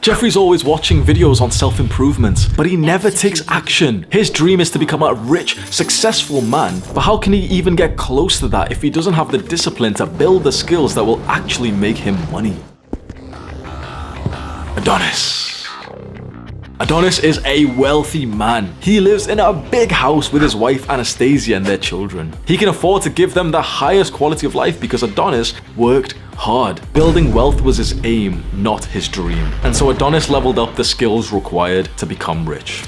Jeffrey's always watching videos on self-improvement, but he never takes action. His dream is to become a rich, successful man, but how can he even get close to that if he doesn't have the discipline to build the skills that will actually make him money? Adonis is a wealthy man. He lives in a big house with his wife Anastasia and their children. He can afford to give them the highest quality of life because Adonis worked hard. Building wealth was his aim, not his dream. And so Adonis leveled up the skills required to become rich.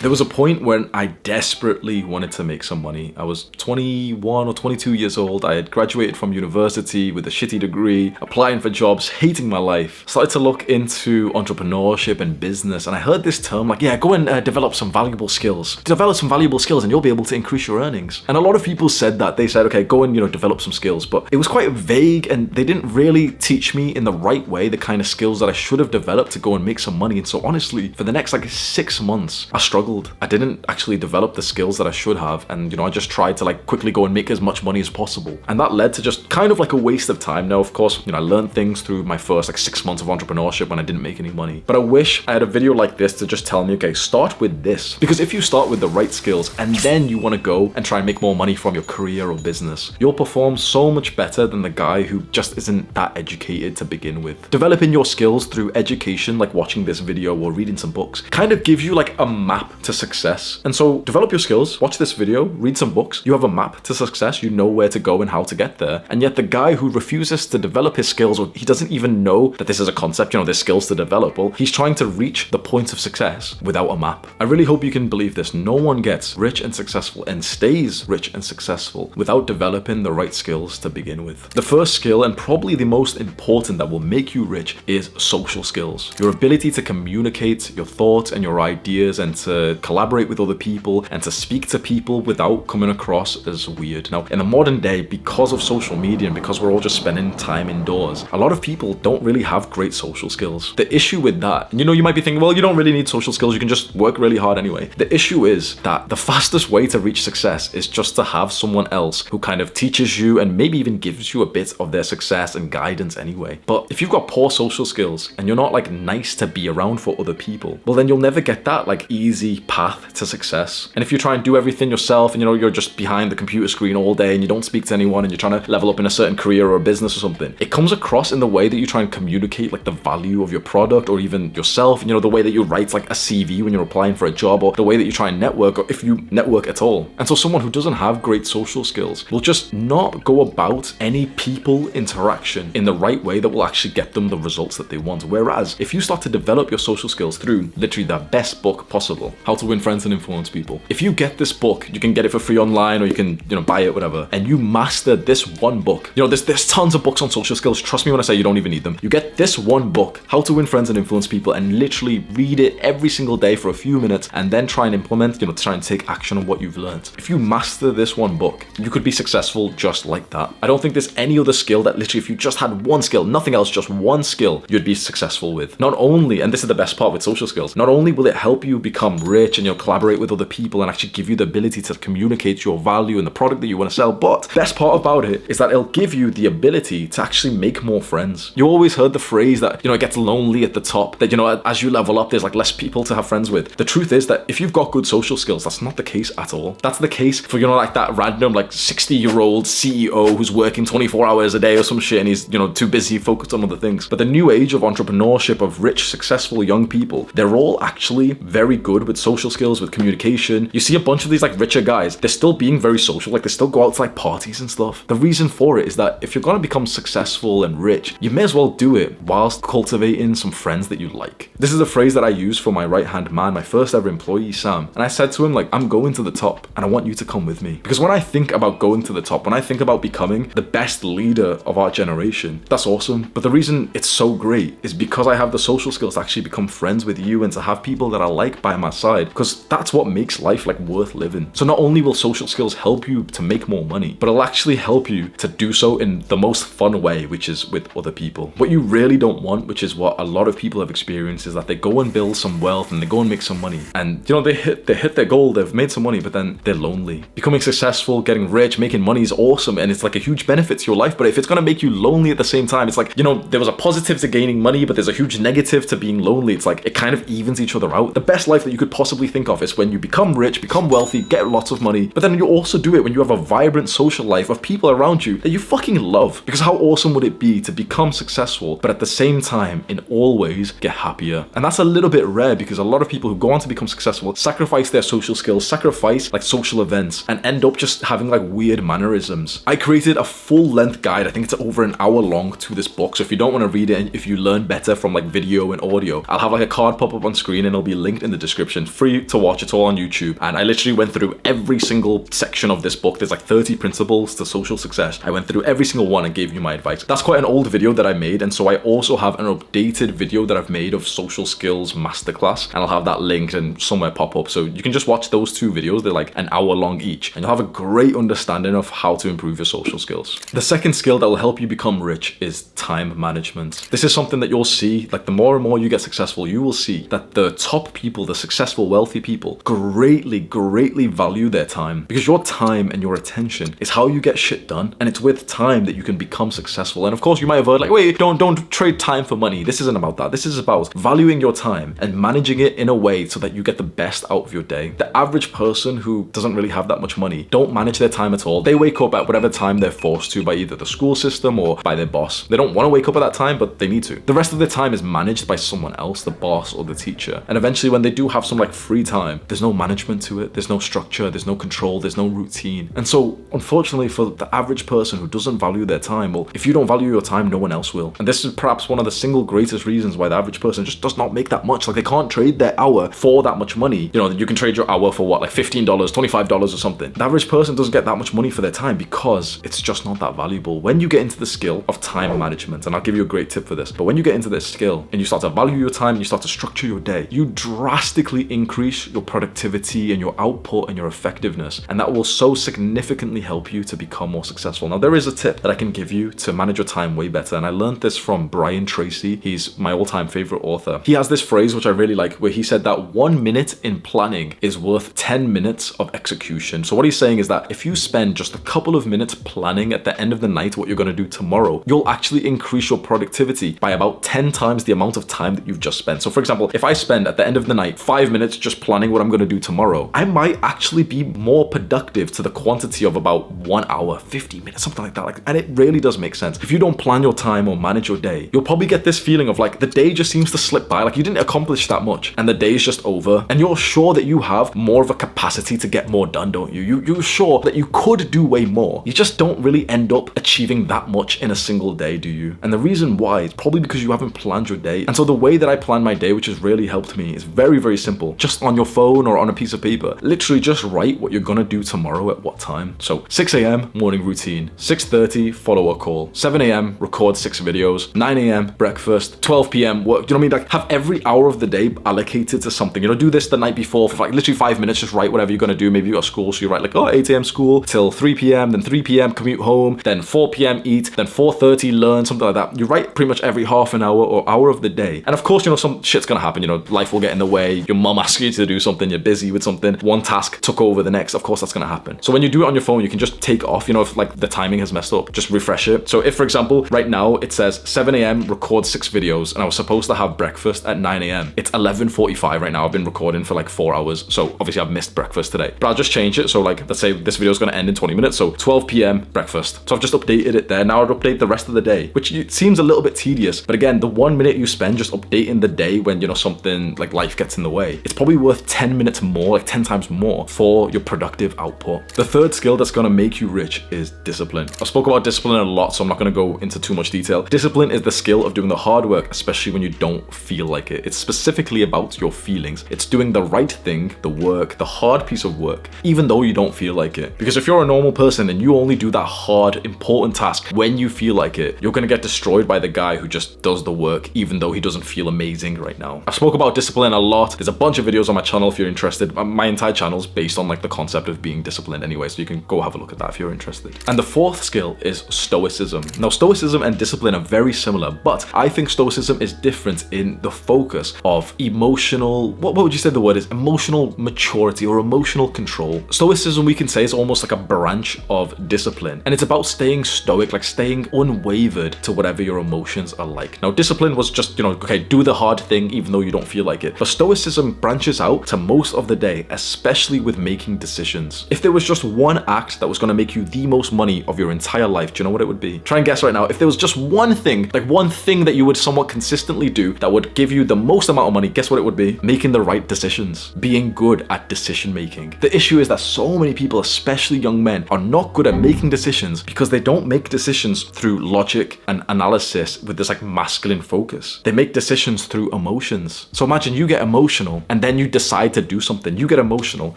There was a point when I desperately wanted to make some money. I was 21 or 22 years old. I had graduated from university with a shitty degree, applying for jobs, hating my life. Started to look into entrepreneurship and business, and I heard this term like, yeah, go and develop some valuable skills. Develop some valuable skills and you'll be able to increase your earnings. And a lot of people said that. They said, okay, go and, develop some skills. But it was quite vague and they didn't really teach me in the right way the kind of skills that I should have developed to go and make some money. And so honestly, for the next 6 months, I struggled. I didn't actually develop the skills that I should have, and I just tried to quickly go and make as much money as possible. And that led to just kind of a waste of time. Now, of course, I learned things through my first 6 months of entrepreneurship when I didn't make any money. But I wish I had a video like this to just tell me, okay, start with this. Because if you start with the right skills and then you want to go and try and make more money from your career or business, you'll perform so much better than the guy who just isn't that educated to begin with. Developing your skills through education, like watching this video or reading some books, kind of gives you a map to success. And so develop your skills, watch this video, read some books, you have a map to success, you know where to go and how to get there. And yet the guy who refuses to develop his skills, or he doesn't even know that this is a concept, there's skills to develop, well, he's trying to reach the point of success without a map. I really hope you can believe this. No one gets rich and successful and stays rich and successful without developing the right skills to begin with. The first skill, and probably the most important that will make you rich, is social skills. Your ability to communicate your thoughts and your ideas and to collaborate with other people and to speak to people without coming across as weird. Now, in the modern day, because of social media and because we're all just spending time indoors, a lot of people don't really have great social skills. The issue with that, you might be thinking, well, you don't really need social skills, you can just work really hard anyway. The issue is that the fastest way to reach success is just to have someone else who kind of teaches you and maybe even gives you a bit of their success and guidance anyway. But if you've got poor social skills and you're not nice to be around for other people, well, then you'll never get that easy path to success. And if you try and do everything yourself and you're just behind the computer screen all day and you don't speak to anyone and you're trying to level up in a certain career or a business or something, it comes across in the way that you try and communicate the value of your product or even yourself, and the way that you write a CV when you're applying for a job, or the way that you try and network, or if you network at all. And so someone who doesn't have great social skills will just not go about any people interaction in the right way that will actually get them the results that they want. Whereas if you start to develop your social skills through literally the best book possible, How to Win Friends and Influence People. If you get this book, you can get it for free online or you can, buy it, whatever, and you master this one book. There's tons of books on social skills. Trust me when I say you don't even need them. You get this one book, How to Win Friends and Influence People, and literally read it every single day for a few minutes and then try and implement, try and take action on what you've learned. If you master this one book, you could be successful just like that. I don't think there's any other skill that literally, if you just had one skill, nothing else, just one skill, you'd be successful with. Not only, and this is the best part with social skills, not only will it help you become rich and you'll collaborate with other people and actually give you the ability to communicate your value and the product that you want to sell, but best part about it is that it'll give you the ability to actually make more friends. You always heard the phrase that, it gets lonely at the top, that, as you level up, there's less people to have friends with. The truth is that if you've got good social skills, that's not the case at all. That's the case for, that random 60-year-old CEO who's working 24 hours a day or some shit and he's, too busy focused on other things. But the new age of entrepreneurship, of rich, successful young people, they're all actually very good with social skills, with communication. You see a bunch of these richer guys, they're still being very social, they still go out to parties and stuff. The reason for it is that if you're going to become successful and rich, you may as well do it whilst cultivating some friends that you like. This is a phrase that I use for my right-hand man, my first ever employee, Sam. And I said to him, I'm going to the top and I want you to come with me. Because when I think about going to the top, when I think about becoming the best leader of our generation, that's awesome. But the reason it's so great is because I have the social skills to actually become friends with you and to have people that I like by my side. side, because that's what makes life like worth living. So not only will social skills help you to make more money, but it'll actually help you to do so in the most fun way, which is with other people. What you really don't want, which is what a lot of people have experienced, is that they go and build some wealth and they go and make some money, and they hit their goal, they've made some money, but then they're lonely. Becoming successful, getting rich, making money is awesome, and it's like a huge benefit to your life, but if it's gonna make you lonely at the same time, it's like, there was a positive to gaining money, but there's a huge negative to being lonely. It's like it kind of evens each other out. The best life that you could possibly think of is when you become rich, become wealthy, get lots of money, but then you also do it when you have a vibrant social life of people around you that you fucking love. Because how awesome would it be to become successful, but at the same time, in all ways, get happier? And that's a little bit rare, because a lot of people who go on to become successful sacrifice their social skills, sacrifice like social events, and end up just having like weird mannerisms. I created a full-length guide, I think it's over an hour long, to this book. So if you don't want to read it, and if you learn better from like video and audio, I'll have like a card pop up on screen and it'll be linked in the description, free to watch. It's all on YouTube. And I literally went through every single section of this book. There's like 30 principles to social success. I went through every single one and gave you my advice. That's quite an old video that I made, and so I also have an updated video that I've made of social skills masterclass, and I'll have that linked and somewhere pop up, so you can just watch those two videos. They're like an hour long each, and you'll have a great understanding of how to improve your social skills. The second skill that will help you become rich is time management. This is something that you'll see, like the more and more you get successful, you will see that the top people, the successful, wealthy people, greatly value their time, because your time and your attention is how you get shit done, and it's with time that you can become successful. And of course, you might have heard like, wait, don't trade time for money. This isn't about that. This is about valuing your time and managing it in a way so that you get the best out of your day. The average person who doesn't really have that much money don't manage their time at all. They wake up at whatever time they're forced to by either the school system or by their boss. They don't want to wake up at that time, but they need to. The rest of their time is managed by someone else, the boss or the teacher. And eventually, when they do have some like free time, there's no management to it. There's no structure, there's no control, there's no routine. And so unfortunately, for the average person who doesn't value their time, well, if you don't value your time, no one else will. And this is perhaps one of the single greatest reasons why the average person just does not make that much. Like, they can't trade their hour for that much money. You can trade your hour for what, like $15, $25 or something. The average person doesn't get that much money for their time because it's just not that valuable. When you get into the skill of time management, and I'll give you a great tip for this, but when you get into this skill and you start to value your time and you start to structure your day, you drastically increase your productivity and your output and your effectiveness, and that will so significantly help you to become more successful. Now, there is a tip that I can give you to manage your time way better, and I learned this from Brian Tracy. He's my all-time favorite author. He has this phrase which I really like, where he said that 1 minute in planning is worth 10 minutes of execution. So what he's saying is that if you spend just a couple of minutes planning at the end of the night what you're going to do tomorrow, you'll actually increase your productivity by about 10 times the amount of time that you've just spent. So for example, if I spend at the end of the night 5 minutes just planning what I'm going to do tomorrow, I might actually be more productive to the quantity of about 1 hour, 50 minutes, something like that. And it really does make sense. If you don't plan your time or manage your day, you'll probably get this feeling of like the day just seems to slip by, like you didn't accomplish that much and the day is just over, and you're sure that you have more of a capacity to get more done, don't you? You're sure that you could do way more. You just don't really end up achieving that much in a single day, do you? And the reason why is probably because you haven't planned your day. And so the way that I plan my day, which has really helped me, is very, very simple. Just on your phone or on a piece of paper, literally just write what you're gonna do tomorrow at what time. So 6 a.m. morning routine, 6:30 follow a call, 7 a.m. record 6 videos, 9 a.m. breakfast, 12 p.m. work. Do you know what I mean? Like, have every hour of the day allocated to something. Do this the night before for like literally 5 minutes, just write whatever you're gonna do. Maybe you got school, so you write like, 8 a.m. school till 3 p.m., then 3 p.m. commute home, then 4 p.m. eat, then 4:30 learn, something like that. You write pretty much every half an hour or hour of the day. And of course, some shit's gonna happen. Life will get in the way. Your mom asks you to do something, you're busy with something, one task took over the next. Of course, that's gonna happen. So when you do it on your phone, you can just take off, if like the timing has messed up, just refresh it. So if, for example, right now it says 7 a.m. record 6 videos, and I was supposed to have breakfast at 9 a.m. It's 11:45 right now. I've been recording for like 4 hours. So obviously I've missed breakfast today, but I'll just change it. So like, let's say this video is going to end in 20 minutes. So 12 p.m. breakfast. So I've just updated it there. Now I'd update the rest of the day, which seems a little bit tedious. But again, the 1 minute you spend just updating the day when, something like life gets in the way, it's probably worth 10 minutes more, like 10 times more for your productive output. The third skill that's going to make you rich is discipline. I spoke about discipline a lot, so I'm not going to go into too much detail. Discipline is the skill of doing the hard work, especially when you don't feel like it. It's specifically about your feelings. It's doing the right thing, the work, the hard piece of work, even though you don't feel like it. Because if you're a normal person and you only do that hard, important task when you feel like it, you're going to get destroyed by the guy who just does the work, even though he doesn't feel amazing right now. I've spoke about discipline a lot. There's a bunch bunch of videos on my channel if you're interested. My entire channel is based on like the concept of being disciplined anyway, so you can go have a look at that if you're interested. And the fourth skill is stoicism. Now, stoicism and discipline are very similar, but I think stoicism is different in the focus of emotional, what would you say the word is? Emotional maturity or emotional control. Stoicism, we can say, is almost like a branch of discipline, and it's about staying stoic, like staying unwavered to whatever your emotions are like. Now, discipline was just, okay, do the hard thing even though you don't feel like it. But stoicism branches out to most of the day, especially with making decisions. If there was just one act that was going to make you the most money of your entire life, do you know what it would be? Try and guess right now. If there was just one thing, like one thing that you would somewhat consistently do that would give you the most amount of money, guess what it would be? Making the right decisions. Being good at decision making. The issue is that so many people, especially young men, are not good at making decisions because they don't make decisions through logic and analysis with this like masculine focus. They make decisions through emotions. So imagine you get emotional and then you decide to do something. You get emotional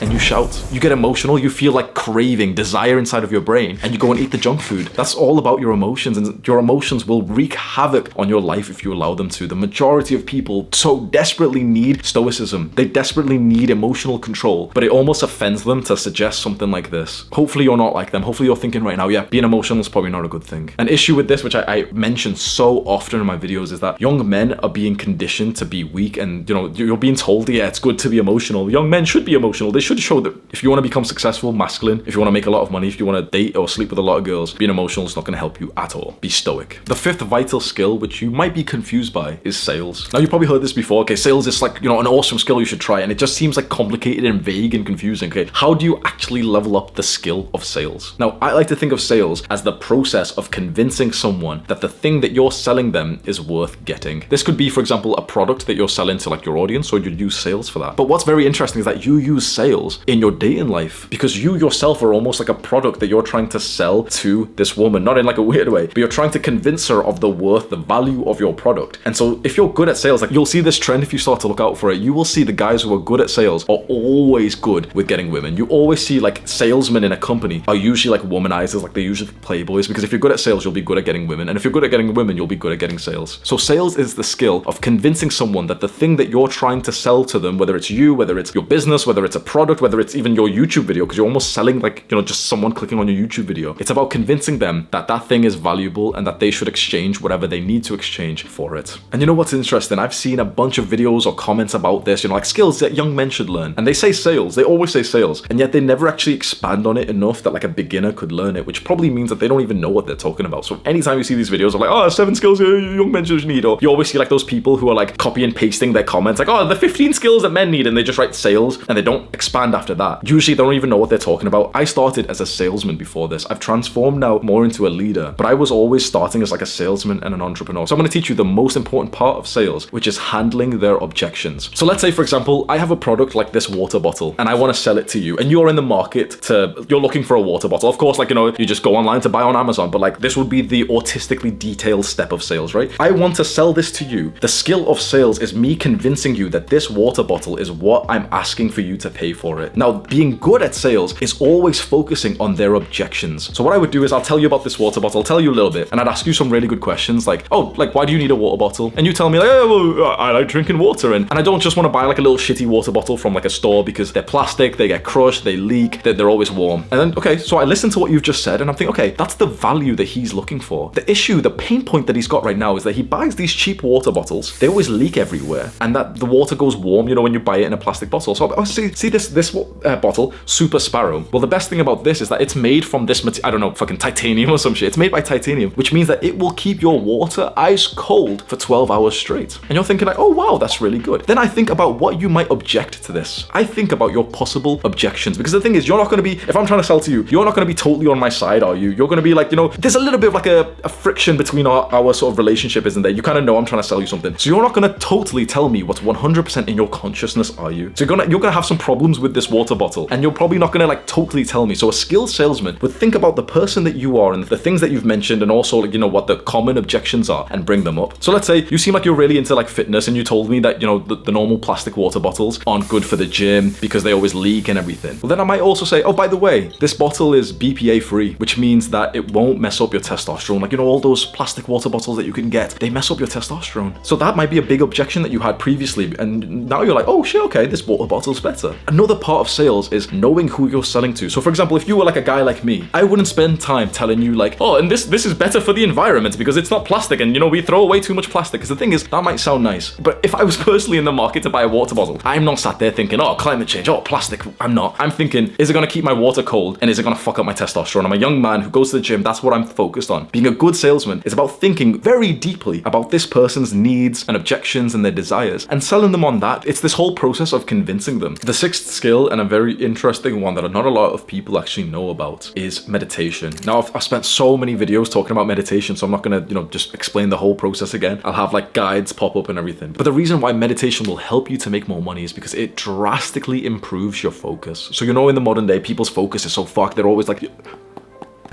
and you shout. You get emotional, you feel like craving, desire inside of your brain, and you go and eat the junk food. That's all about your emotions, and your emotions will wreak havoc on your life if you allow them to. The majority of people so desperately need stoicism. They desperately need emotional control, but it almost offends them to suggest something like this. Hopefully you're not like them. Hopefully you're thinking right now, yeah, being emotional is probably not a good thing. An issue with this, which I mention so often in my videos, is that young men are being conditioned to be weak, and you're being told, yeah, it's good to be emotional. Young men should be emotional. They should show that if you want to become successful, masculine, if you want to make a lot of money, if you want to date or sleep with a lot of girls, being emotional is not going to help you at all. Be stoic. The fifth vital skill, which you might be confused by, is sales. Now, you've probably heard this before. Okay, sales is like, an awesome skill you should try, and it just seems like complicated and vague and confusing. Okay, how do you actually level up the skill of sales? Now, I like to think of sales as the process of convincing someone that the thing that you're selling them is worth getting. This could be, for example, a product that you're selling to like your audience, so you'd use sales for that. But what's very interesting is that you use sales in your dating life, because you yourself are almost like a product that you're trying to sell to this woman, not in like a weird way, but you're trying to convince her of the worth, the value of your product. And so if you're good at sales, like you'll see this trend if you start to look out for it. You will see the guys who are good at sales are always good with getting women. You always see like salesmen in a company are usually like womanizers, like they're usually playboys, because if you're good at sales, you'll be good at getting women. And if you're good at getting women, you'll be good at getting sales. So sales is the skill of convincing someone that the thing that you're trying to sell to them, whether it's you, whether it's your business, whether it's a product, whether it's even your YouTube video, because you're almost selling like, just someone clicking on your YouTube video. It's about convincing them that that thing is valuable and that they should exchange whatever they need to exchange for it. And you know what's interesting? I've seen a bunch of videos or comments about this, like skills that young men should learn. And they say sales, they always say sales, and yet they never actually expand on it enough that like a beginner could learn it, which probably means that they don't even know what they're talking about. So anytime you see these videos of like, 7 skills young men should need, or you always see like those people who are like copy and pasting their comments, like, the 15 skills that men need, and they just write sales and they don't expand after that. Usually they don't even know what they're talking about. I started as a salesman before this. I've transformed now more into a leader, but I was always starting as like a salesman and an entrepreneur. So I'm going to teach you the most important part of sales, which is handling their objections. So let's say, for example, I have a product like this water bottle and I want to sell it to you, and you're in the market you're looking for a water bottle. Of course, like, you just go online to buy on Amazon, but like this would be the autistically detailed step of sales, right? I want to sell this to you. The skill of sales is me convincing you that this water bottle is what I'm asking for you to pay for it. Now, being good at sales is always focusing on their objections. So what I would do is I'll tell you about this water bottle, I'll tell you a little bit, and I'd ask you some really good questions like, why do you need a water bottle? And you tell me like, I like drinking water, and I don't just want to buy like a little shitty water bottle from like a store because they're plastic, they get crushed, they leak, they're always warm. And then, okay, so I listen to what you've just said and I'm thinking, okay, that's the value that he's looking for. The issue, the pain point that he's got right now is that he buys these cheap water bottles, they always leak everywhere, and that the water goes warm, when you buy it in a plastic bottle. So see this bottle, Super Sparrow. Well, the best thing about this is that it's made from this material, I don't know, fucking titanium or some shit. It's made by titanium, which means that it will keep your water ice cold for 12 hours straight. And you're thinking like, oh wow, that's really good. Then I think about what you might object to this. I think about your possible objections, because the thing is, you're not going to be, if I'm trying to sell to you, you're not going to be totally on my side, are you? You're going to be like, there's a little bit of like a friction between our sort of relationship, isn't there? You kind of know I'm trying to sell you something. So you're not going to totally tell me what's 100% in your consciousness, are you? So you're going to have some problems with this water bottle, and you're probably not going to like totally tell me. So a skilled salesman would think about the person that you are and the things that you've mentioned, and also like, what the common objections are, and bring them up. So let's say you seem like you're really into like fitness, and you told me that, the normal plastic water bottles aren't good for the gym because they always leak and everything. Well, then I might also say, oh, by the way, this bottle is BPA free, which means that it won't mess up your testosterone. Like, all those plastic water bottles that you can get, they mess up your testosterone. So that might be a big objection that you had previously, and now you're like, oh shit, okay, this water bottle's better. Another part of sales is knowing who you're selling to. So for example, if you were like a guy like me, I wouldn't spend time telling you like, oh, and this is better for the environment because it's not plastic, and you know, we throw away too much plastic. Because the thing is, that might sound nice, but if I was personally in the market to buy a water bottle, I'm not sat there thinking, oh, climate change, oh, plastic. I'm not. I'm thinking, is it gonna keep my water cold, and is it gonna fuck up my testosterone? I'm a young man who goes to the gym. That's what I'm focused on. Being a good salesman is about thinking very deeply about this person's needs and objections and their desires and selling them on that. It's this whole process of convincing them. The sixth skill, and a very interesting one that not a lot of people actually know about, is meditation. Now, I've spent so many videos talking about meditation, so I'm not gonna, just explain the whole process again. I'll have like guides pop up and everything. But the reason why meditation will help you to make more money is because it drastically improves your focus. So in the modern day, people's focus is so fucked. They're always like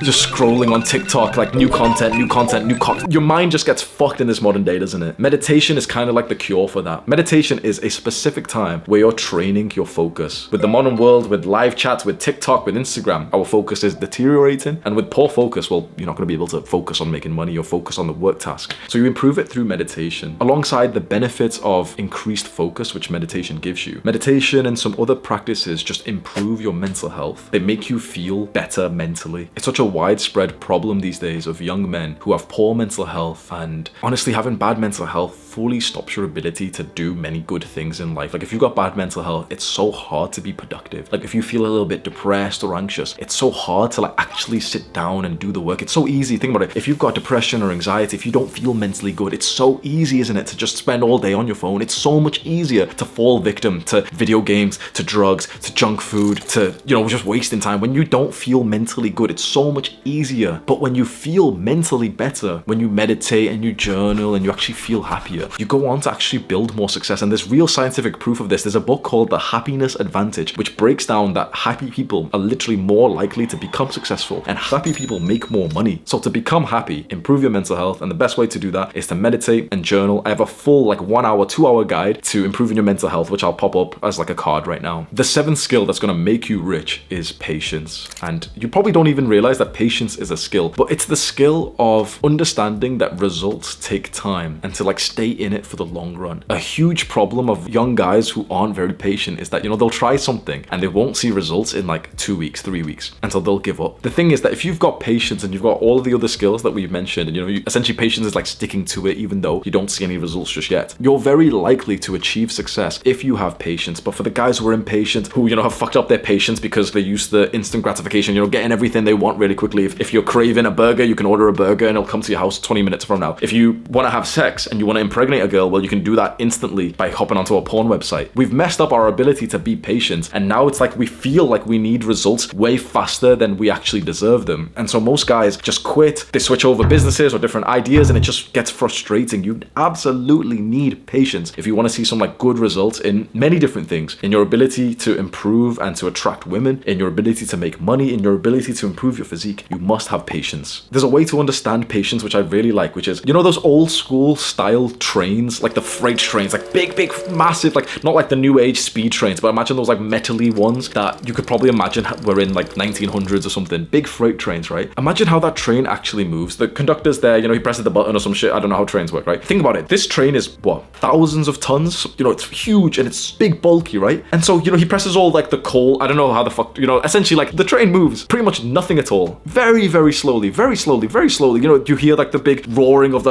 just scrolling on TikTok, like new content. Your mind just gets fucked in this modern day, doesn't it? Meditation is kind of like the cure for that. Meditation is a specific time where you're training your focus. With the modern world, with live chats, with TikTok, with Instagram, our focus is deteriorating. And with poor focus, well, you're not going to be able to focus on making money or focus on the work task. So you improve it through meditation. Alongside the benefits of increased focus, which meditation gives you, meditation and some other practices just improve your mental health. They make you feel better mentally. It's such a widespread problem these days of young men who have poor mental health, and honestly, having bad mental health fully stops your ability to do many good things in life. Like if you've got bad mental health, it's so hard to be productive. Like if you feel a little bit depressed or anxious, it's so hard to like actually sit down and do the work. It's so easy. Think about it. If you've got depression or anxiety, if you don't feel mentally good, it's so easy, isn't it, to just spend all day on your phone. It's so much easier to fall victim to video games, to drugs, to junk food, to, just wasting time. When you don't feel mentally good, it's so much easier. But when you feel mentally better, when you meditate and you journal and you actually feel happier, you go on to actually build more success. And there's real scientific proof of this. There's a book called The Happiness Advantage, which breaks down that happy people are literally more likely to become successful, and happy people make more money. So to become happy, improve your mental health, and the best way to do that is to meditate and journal. I have a full 1 hour, 2 hour guide to improving your mental health, which I'll pop up as like a card right now. The seventh skill that's going to make you rich is patience. And you probably don't even realize that patience is a skill, but it's the skill of understanding that results take time and to stay in it for the long run. A huge problem of young guys who aren't very patient is that, they'll try something and they won't see results in 2 weeks, 3 weeks, until they'll give up. The thing is that if you've got patience and you've got all of the other skills that we've mentioned, and essentially patience is sticking to it even though you don't see any results just yet, you're very likely to achieve success if you have patience. But for the guys who are impatient, who, have fucked up their patience because they use the instant gratification, getting everything they want really quickly. If you're craving a burger, you can order a burger and it'll come to your house 20 minutes from now. If you want to have sex and you want to impregnate a girl, well, you can do that instantly by hopping onto a porn website. We've messed up our ability to be patient, and now it's we feel like we need results way faster than we actually deserve them. And so most guys just quit, they switch over businesses or different ideas, and it just gets frustrating. You absolutely need patience if you want to see some good results in many different things, in your ability to improve and to attract women, in your ability to make money, in your ability to improve your physique. You must have patience. There's a way to understand patience which I really like, which is, those old school style trains, like the freight trains, big, massive, not the new age speed trains, but imagine those metally ones that you could probably imagine were in 1900s or something. Big freight trains, right? Imagine how that train actually moves. The conductor's there, he presses the button or some shit. I don't know how trains work, right? Think about it. This train is what? Thousands of tons? It's huge and it's big, bulky, right? And so, he presses all the coal. I don't know how the fuck, essentially the train moves pretty much nothing at all. Very, very slowly, very slowly, very slowly. You hear the big roaring of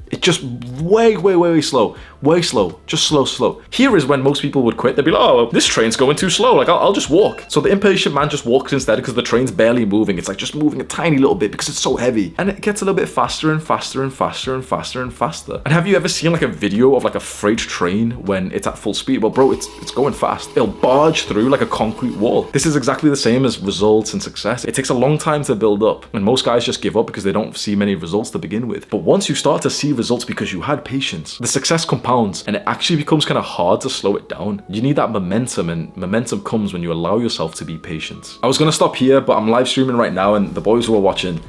it's just way slow, just slow. Here is when most people would quit. They'd be like, oh, this train's going too slow, I'll just walk. So the impatient man just walks instead because the train's barely moving. It's just moving a tiny little bit because it's so heavy, and it gets a little bit faster and faster and faster and faster and faster. And have you ever seen a video of a freight train when it's at full speed? Well, bro, it's going fast. It'll barge through a concrete wall. This is exactly the same as results and success. It takes a long time to build up, and most guys just give up because they don't see many results to begin with. But once you start to see results because you had patience, the success compounds, and it actually becomes kind of hard to slow it down. You need that momentum, and momentum comes when you allow yourself to be patient. I was gonna stop here, but I'm live streaming right now, and the boys who are watching,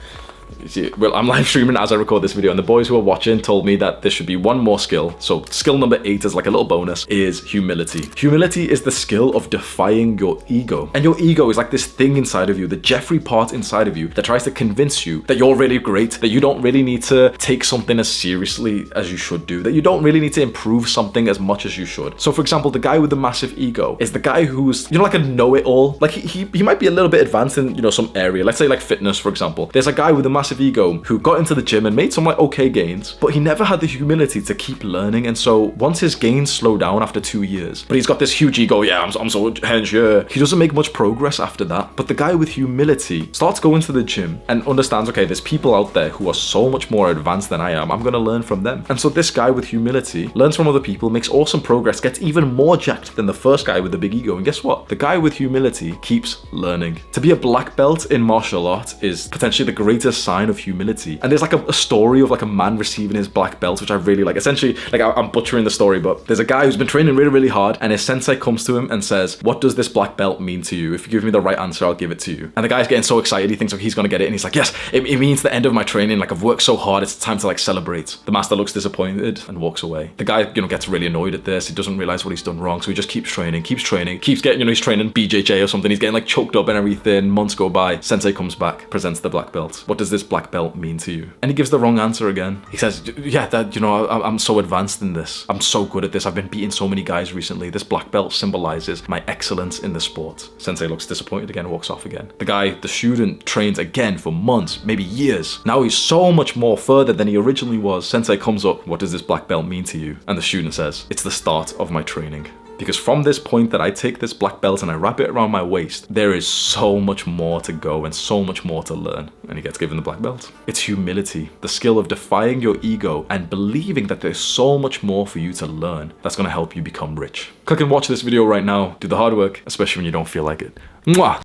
Well, I'm live streaming as I record this video, and the boys who are watching told me that there should be one more skill. So skill number 8 is like a little bonus, is humility. Humility is the skill of defying your ego. And your ego is like this thing inside of you, the Jeffrey part inside of you that tries to convince you that you're really great, that you don't really need to take something as seriously as you should do, that you don't really need to improve something as much as you should. So for example, the guy with the massive ego is the guy who's, like a know-it-all. Like he might be a little bit advanced in, some area. Let's say like fitness, for example. There's a guy with a massive ego who got into the gym and made some like okay gains, but he never had the humility to keep learning. And so once his gains slow down after 2 years, but he's got this huge ego, yeah, I'm so hench, yeah. He doesn't make much progress after that. But the guy with humility starts going to the gym and understands, okay, there's people out there who are so much more advanced than I am. I'm gonna learn from them. And so this guy with humility learns from other people, makes awesome progress, gets even more jacked than the first guy with the big ego. And guess what? The guy with humility keeps learning. To be a black belt in martial art is potentially the greatest sign of humility. And there's like a story of like a man receiving his black belt, which I really like. Essentially, like I'm butchering the story, but there's a guy who's been training really, really hard, and his sensei comes to him and says, what does this black belt mean to you? If you give me the right answer, I'll give it to you. And the guy's getting so excited, he thinks like he's gonna get it, and he's like, yes, it means the end of my training. Like I've worked so hard, it's time to like celebrate. The master looks disappointed and walks away. The guy, gets really annoyed at this. He doesn't realize what he's done wrong, so he just keeps training, keeps getting, he's training BJJ or something. He's getting like choked up and everything. Months go by. Sensei comes back, presents the black belt. What does this black belt mean to you? And he gives the wrong answer again. He says, yeah, that, I'm so advanced in this. I'm so good at this. I've been beating so many guys recently. This black belt symbolizes my excellence in the sport. Sensei looks disappointed again, walks off again. The student trains again for months, maybe years. Now he's so much more further than he originally was. Sensei comes up, what does this black belt mean to you? And the student says, it's the start of my training. Because from this point that I take this black belt and I wrap it around my waist, there is so much more to go and so much more to learn. And he gets given the black belt. It's humility, the skill of defying your ego and believing that there's so much more for you to learn that's gonna help you become rich. Click and watch this video right now. Do the hard work, especially when you don't feel like it. Mwah!